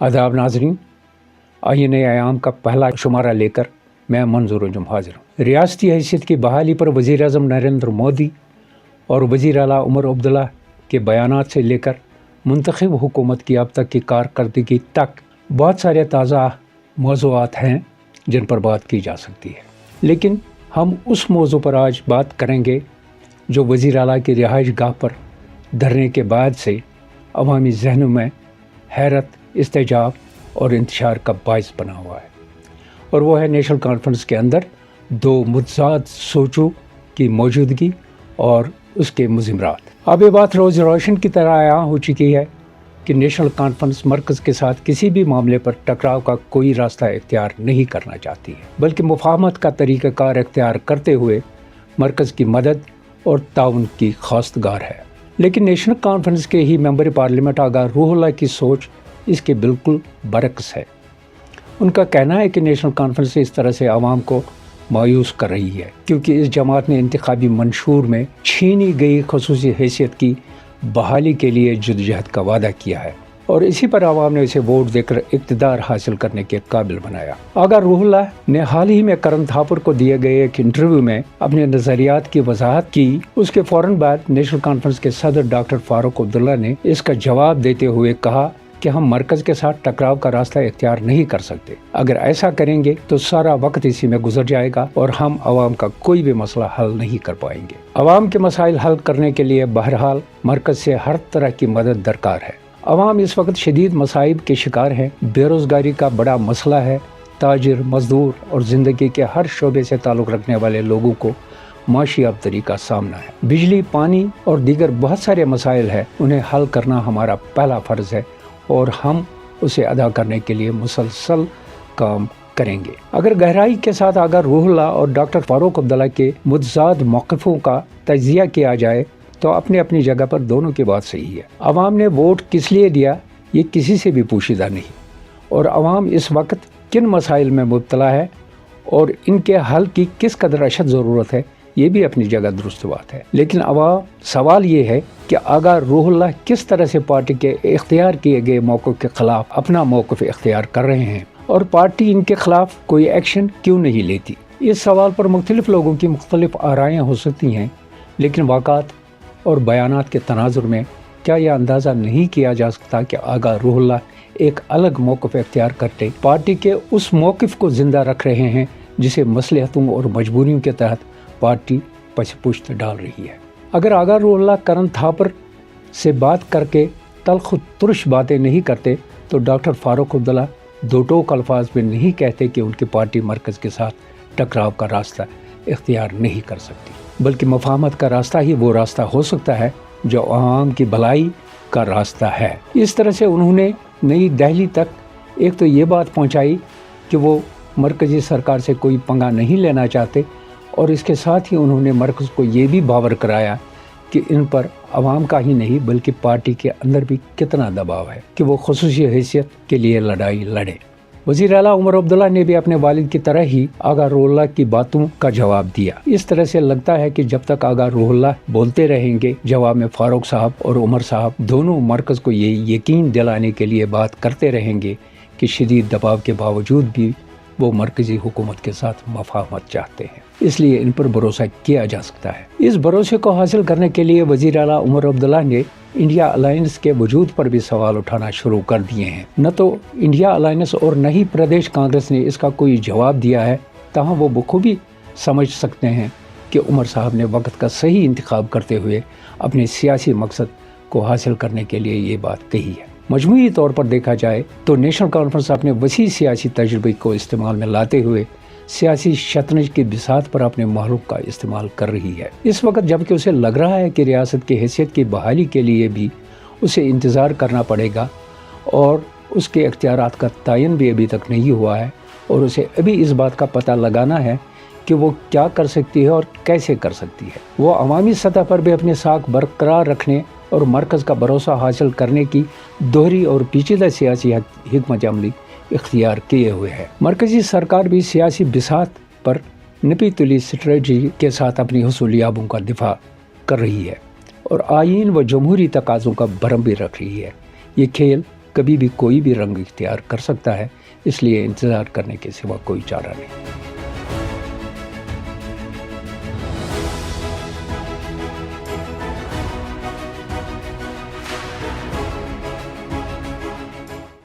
आदाब नाजरीन, आईन आयाम का पहला शुमारा लेकर मैं मंजूर जुम हाजिर हूँ। रियासती हैसियत की बहाली पर वज़ीर आज़म नरेंद्र मोदी और वज़ीर आला उमर अब्दुल्ला के बयानात से लेकर मुंतखब हुकूमत की अब तक की कारकर्दगी तक बहुत सारे ताज़ा मौज़ूआत हैं जिन पर बात की जा सकती है, लेकिन हम उस मौजू पर आज बात करेंगे जो वज़ीर आला की रिहाइश गाह पर धरने के बाद से अवामी जहनों में हैरत, इस्तेजाब और इंतशार का बायस बना हुआ है, और वो है नेशनल कॉन्फ्रेंस के अंदर दो मुतज़ाद सोचों की मौजूदगी और उसके मुज़िमरात। अब ये बात रोज़ रोशन की तरह आया हो चुकी है कि नेशनल कॉन्फ्रेंस मरकज़ के साथ किसी भी मामले पर टकराव का कोई रास्ता इख्तियार नहीं करना चाहती है, बल्कि मुफाहमत का तरीक़ाकार इख्तियार करते हुए मरकज़ की मदद और ताउन की ख़ास्तगार है। लेकिन नेशनल कॉन्फ्रेंस के ही मेंबर पार्लियामेंट आगा रूहुल्लाह की सोच इसके बिल्कुल बरक्स है। उनका कहना है कि नेशनल कॉन्फ्रेंस इस तरह से आवाम को मायूस कर रही है क्योंकि इस जमात ने इंतखाबी मंशूर में छीनी गई खसूसी हैसियत की बहाली के लिए जद्दोजहद का वादा किया है और इसी पर आवाम ने इसे वोट देकर इक़्तिदार हासिल करने के काबिल बनाया। आगा रूहुल्लाह ने हाल ही में करण थापुर को दिए गए एक इंटरव्यू में अपने नज़रियात की वजाहत की। उसके फौरन बाद नेशनल कॉन्फ्रेंस के सदर डॉक्टर फारूक अब्दुल्ला ने इसका जवाब देते हुए कहा कि हम मरकज़ के साथ टकराव का रास्ता इख्तियार नहीं कर सकते। अगर ऐसा करेंगे तो सारा वक्त इसी में गुजर जाएगा और हम आवाम का कोई भी मसला हल नहीं कर पाएंगे। आवाम के मसाइल हल करने के लिए बहरहाल मरकज़ से हर तरह की मदद दरकार है। आवाम इस वक्त शदीद मसाइब के शिकार है। बेरोज़गारी का बड़ा मसला है। ताजिर, मजदूर और ज़िंदगी के हर शोबे से ताल्लुक़ रखने वाले लोगों को माशी अबतरी का सामना है। बिजली, पानी और दीगर बहुत सारे मसाइल हैं, उन्हें हल करना हमारा पहला फ़र्ज़ है और हम उसे अदा करने के लिए मुसलसल काम करेंगे। अगर गहराई के साथ आगा रूहुल्लाह और डॉक्टर फारूक अब्दुल्ला के मुतज़ाद मौक़िफ़ों का तजिया किया जाए तो अपनी अपनी जगह पर दोनों की बात सही है। आवाम ने वोट किस लिए दिया ये किसी से भी पोशीदा नहीं, और आवाम इस वक्त किन मसाइल में मुब्तला है और इनके हल की किस कदर अशद ज़रूरत है ये भी अपनी जगह दुरुस्त बात है। लेकिन आवाम सवाल ये है कि आगा रूहुल्लाह किस तरह से पार्टी के इख्तियार किए गए मौक़िफ़ के ख़िलाफ़ अपना मौक़िफ़ इख्तियार कर रहे हैं और पार्टी इनके ख़िलाफ़ कोई एक्शन क्यों नहीं लेती। इस सवाल पर मुख्तलिफ़ लोगों की मुख्तलिफ़ आराएँ हो सकती हैं, लेकिन वाक़ात और बयानात के तनाजुर में क्या यह अंदाज़ा नहीं किया जा सकता कि आगा रूहुल्लाह एक अलग मौक़िफ़ इख्तियार करते पार्टी के उस मौक़िफ़ को ज़िंदा रख रहे हैं जिसे मसलहतों और मजबूरियों के तहत पार्टी पछपुश्त डाल रही है। अगर आगा रूहुल्लाह करण थापर से बात करके तल्ख़ तुर्श बातें नहीं करते तो डॉक्टर फारूक अब्दुल्ला दो टोक अल्फाज में नहीं कहते कि उनकी पार्टी मरकज़ के साथ टकराव का रास्ता इख्तियार नहीं कर सकती, बल्कि मुफाहमत का रास्ता ही वो रास्ता हो सकता है जो आवाम की भलाई का रास्ता है। इस तरह से उन्होंने नई दिल्ली तक एक तो ये बात पहुंचाई कि वो मरकज़ी सरकार से कोई पंगा नहीं लेना चाहते, और इसके साथ ही उन्होंने मरकज़ को ये भी बावर कराया कि इन पर आवाम का ही नहीं बल्कि पार्टी के अंदर भी कितना दबाव है कि वो ख़ुसूसी हैसियत के लिए लड़ाई लड़े। वज़ीर आला उमर अब्दुल्ला ने भी अपने वालिद की तरह ही आगा रूहुल्लाह की बातों का जवाब दिया। इस तरह से लगता है कि जब तक आगा रूहुल्लाह बोलते रहेंगे, जवाब में फारूक साहब और उमर साहब दोनों मरकज़ को ये यकीन दिलाने के लिए बात करते रहेंगे कि शदीद दबाव के बावजूद भी वो मरकज़ी हुकूमत के साथ मुफाहमत चाहते हैं, इसलिए इन पर भरोसा किया जा सकता है। इस भरोसे को हासिल करने के लिए वज़ीर आला उमर अब्दुल्ला ने इंडिया अलायंस के वजूद पर भी सवाल उठाना शुरू कर दिए हैं। न तो इंडिया अलायंस और न ही प्रदेश कांग्रेस ने इसका कोई जवाब दिया है, तहाँ वो बखूबी समझ सकते हैं कि उमर साहब ने वक्त का सही इंतखाब करते हुए अपने सियासी मकसद को हासिल करने के लिए ये बात कही है। मजमूई तौर पर देखा जाए तो नेशनल कॉन्फ्रेंस अपने वसी सियासी तजुर्बे को इस्तेमाल में लाते हुए सियासी शतरंज की बिसात पर अपने महलूक का इस्तेमाल कर रही है। इस वक्त जबकि उसे लग रहा है कि रियासत की हैसियत की बहाली के लिए भी उसे इंतज़ार करना पड़ेगा और उसके इख्तियारात का तयन भी अभी तक नहीं हुआ है, और उसे अभी इस बात का पता लगाना है कि वो क्या कर सकती है और कैसे कर सकती है। वो अवामी सतह पर भी अपने साख बरकरार रखने और मरकज़ का भरोसा हासिल करने की दोहरी और पेचीदा सियासी हिकमत अमली इख्तियार किए हुए है। मरकज़ी सरकार भी सियासी बिसात पर नपी तुली स्ट्रेटजी के साथ अपनी हुसूलियाबों का दिफा कर रही है और आईन व जमहूरी तकाज़ों का भरम भी रख रही है। ये खेल کبھی بھی کوئی بھی رنگ اختیار کر سکتا ہے، اس لیے انتظار کرنے کے سوا کوئی چارہ نہیں۔